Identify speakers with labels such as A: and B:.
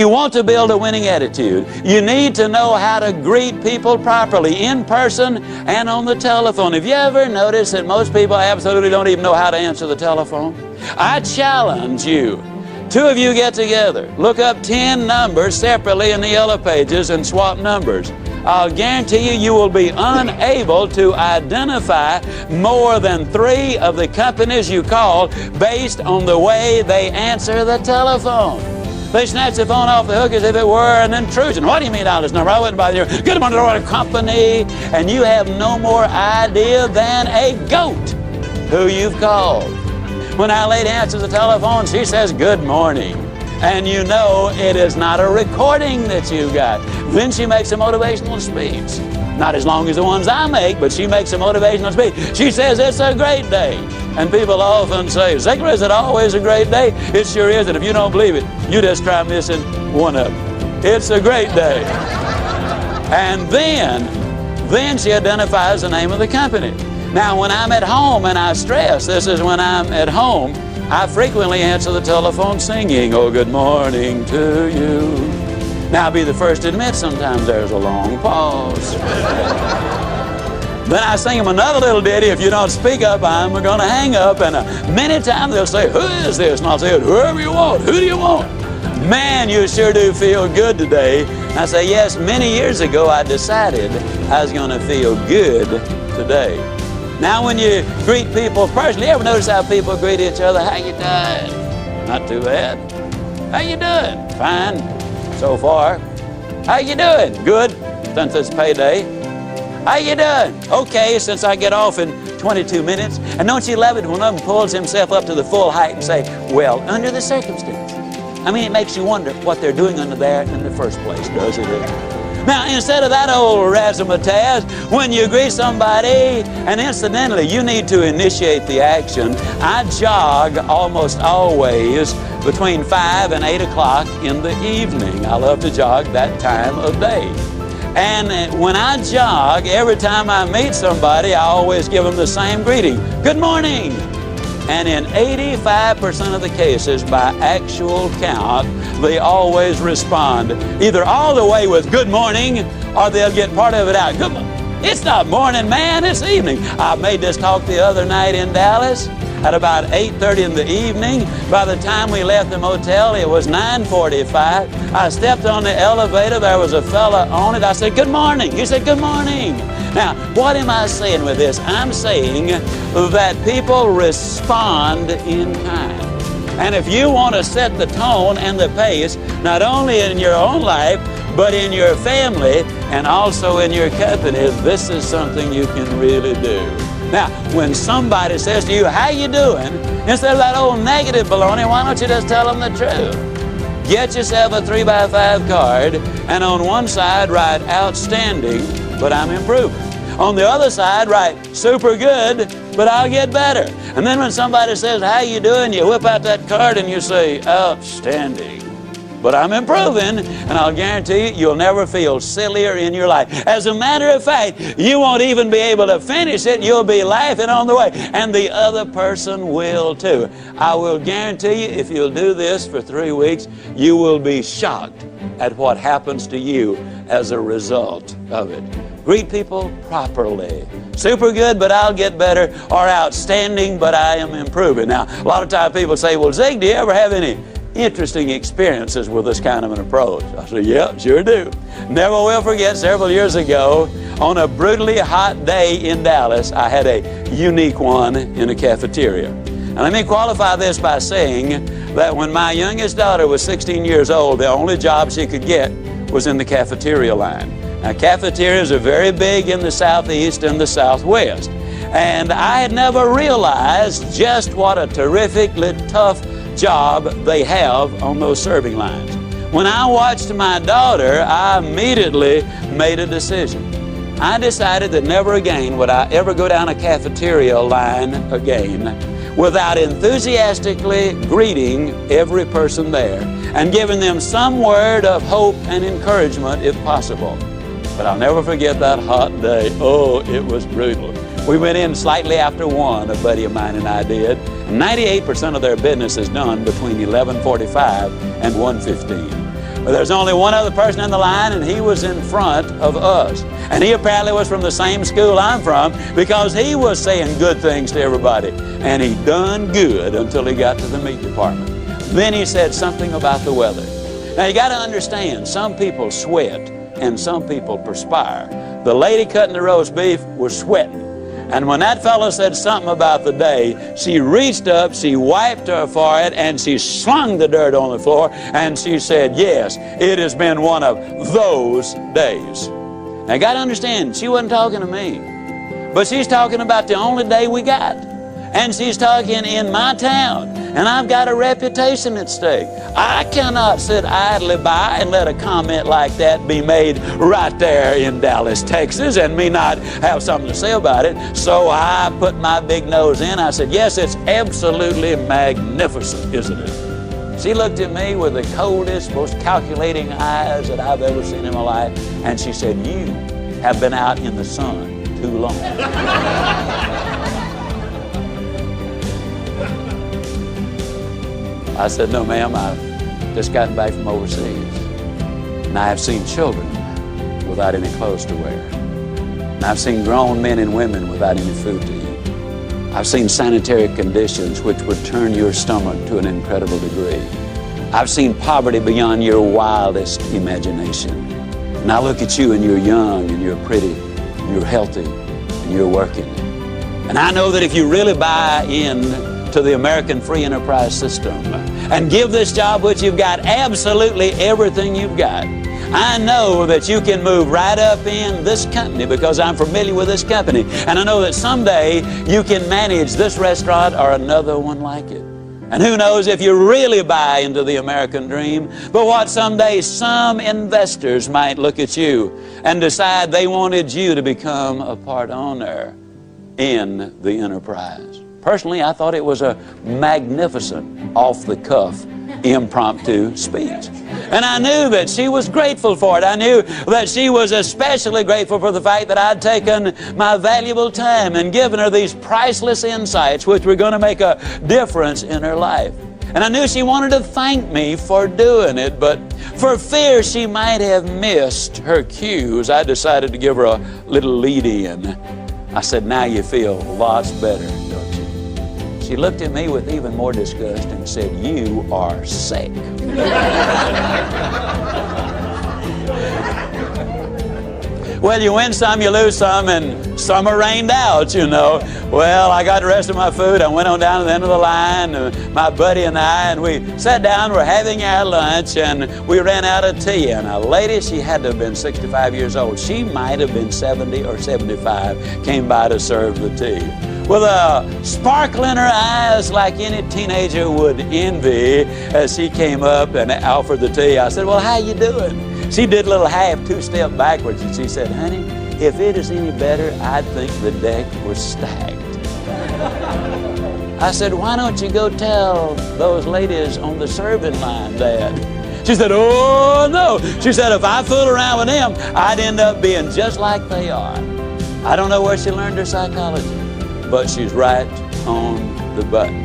A: You want to build a winning attitude. You need to know how to greet people properly in person and on the telephone. Have you ever noticed that most people absolutely don't even know how to answer the telephone? I challenge you. Two of you get together, look up 10 numbers separately in the yellow pages and swap numbers. I'll guarantee you, you will be unable to identify more than 3 of the companies you call based on the way they answer the telephone. They snatch the phone off the hook as if it were an intrusion. What do you mean on this number? I wouldn't bother you. Good morning, Lord, company. And you have no more idea than a goat who you've called. When our lady answers the telephone, she says, good morning. And you know it is not a recording that you got. Then she makes a motivational speech. Not as long as the ones I make, but she makes a motivational speech. She says, it's a great day. And people often say, Ziglar, is it always a great day? It sure is, and if you don't believe it, you just try missing one of them. It's a great day. And then she identifies the name of the company. Now, when I'm at home and I stress, this is when I'm at home, I frequently answer the telephone singing, oh, good morning to you. Now, I'll be the first to admit sometimes there's a long pause. Then I sing them another little ditty, if you don't speak up, I'm going to hang up. And many times they'll say, who is this? And I'll say, whoever you want. Who do you want? Man, you sure do feel good today. And I say, yes, many years ago I decided I was going to feel good today. Now, when you greet people personally, you ever notice how people greet each other? How you doing? Not too bad. How you doing? Fine, so far. How you doing? Good, since it's payday. How you doing? Okay, since I get off in 22 minutes. And don't you love it when one of them pulls himself up to the full height and say, well, under the circumstances. I mean, it makes you wonder what they're doing under there in the first place, doesn't it? Now, instead of that old razzmatazz, when you greet somebody, and incidentally, you need to initiate the action. I jog almost always between 5 and 8 o'clock in the evening. I love to jog that time of day. And when I jog, every time I meet somebody, I always give them the same greeting. Good morning. And in 85% of the cases, by actual count, they always respond either all the way with good morning, or they'll get part of it out. Good morning. It's not morning, man, it's evening. I made this talk the other night in Dallas at about 8:30 in the evening. By the time we left the motel, it was 9:45. I stepped on the elevator, there was a fella on it. I said, good morning. He said, good morning. Now, what am I saying with this? I'm saying that people respond in kind. And if you want to set the tone and the pace, not only in your own life, but in your family and also in your company, this is something you can really do. Now, when somebody says to you, how you doing? Instead of that old negative baloney, why don't you just tell them the truth? Get yourself a 3x5 card, and on one side write outstanding, but I'm improving. On the other side write super good, but I'll get better. And then when somebody says, how you doing? You whip out that card and you say, outstanding, but I'm improving, and I'll guarantee you, you'll never feel sillier in your life. As a matter of fact, you won't even be able to finish it. You'll be laughing on the way, and the other person will too. I will guarantee you, if you'll do this for 3 weeks, you will be shocked at what happens to you as a result of it. Greet people properly. Super good, but I'll get better, or outstanding, but I am improving. Now, a lot of times people say, well, Zig, do you ever have any interesting experiences with this kind of an approach? I said, yeah, sure do. Never will forget, several years ago, on a brutally hot day in Dallas, I had a unique one in a cafeteria. And let me qualify this by saying that when my youngest daughter was 16 years old, the only job she could get was in the cafeteria line. Now, cafeterias are very big in the Southeast and the Southwest. And I had never realized just what a terrifically tough job they have on those serving lines. When I watched my daughter, I immediately made a decision. I decided that never again would I ever go down a cafeteria line again without enthusiastically greeting every person there and giving them some word of hope and encouragement if possible. But I'll never forget that hot day. Oh, it was brutal. We went in slightly after 1, a buddy of mine and I did. 98% of their business is done between 11:45 and 1:15. But there's only one other person in the line, and he was in front of us. And he apparently was from the same school I'm from, because he was saying good things to everybody. And he done good until he got to the meat department. Then he said something about the weather. Now you got to understand, some people sweat and some people perspire. The lady cutting the roast beef was sweating. And when that fellow said something about the day, she reached up, she wiped her forehead, and she slung the dirt on the floor, and she said, yes, it has been one of those days. Now you got to understand, she wasn't talking to me, but she's talking about the only day we got. And she's talking in my town, and I've got a reputation at stake. I cannot sit idly by and let a comment like that be made right there in Dallas, Texas, and me not have something to say about it. So I put my big nose in. I said, yes, it's absolutely magnificent, isn't it? She looked at me with the coldest, most calculating eyes that I've ever seen in my life, and she said, you have been out in the sun too long. I said, no, ma'am, I've just gotten back from overseas. And I have seen children without any clothes to wear. And I've seen grown men and women without any food to eat. I've seen sanitary conditions which would turn your stomach to an incredible degree. I've seen poverty beyond your wildest imagination. And I look at you and you're young and you're pretty and you're healthy and you're working. And I know that if you really buy in to the American free enterprise system and give this job which you've got absolutely everything you've got, I know that you can move right up in this company because I'm familiar with this company. And I know that someday you can manage this restaurant or another one like it. And who knows if you really buy into the American dream, but what someday some investors might look at you and decide they wanted you to become a part owner in the enterprise. Personally, I thought it was a magnificent, off-the-cuff, impromptu speech. And I knew that she was grateful for it. I knew that she was especially grateful for the fact that I'd taken my valuable time and given her these priceless insights which were going to make a difference in her life. And I knew she wanted to thank me for doing it, but for fear she might have missed her cues, I decided to give her a little lead-in. I said, now you feel lots better, don't you? She looked at me with even more disgust and said, you are sick. Well, you win some, you lose some, and some are rained out, you know. Well, I got the rest of my food. I went on down to the end of the line, my buddy and I, and we sat down, we're having our lunch, and we ran out of tea. And a lady, she had to have been 65 years old. She might have been 70 or 75, came by to serve the tea. With a sparkle in her eyes like any teenager would envy, as she came up and offered the tea, I said, well, how you doing? She did a little half two-step backwards, and she said, honey, if it is any better, I'd think the deck was stacked. I said, why don't you go tell those ladies on the serving line that? She said, oh, no. She said, if I fool around with them, I'd end up being just like they are. I don't know where she learned her psychology, but she's right on the button.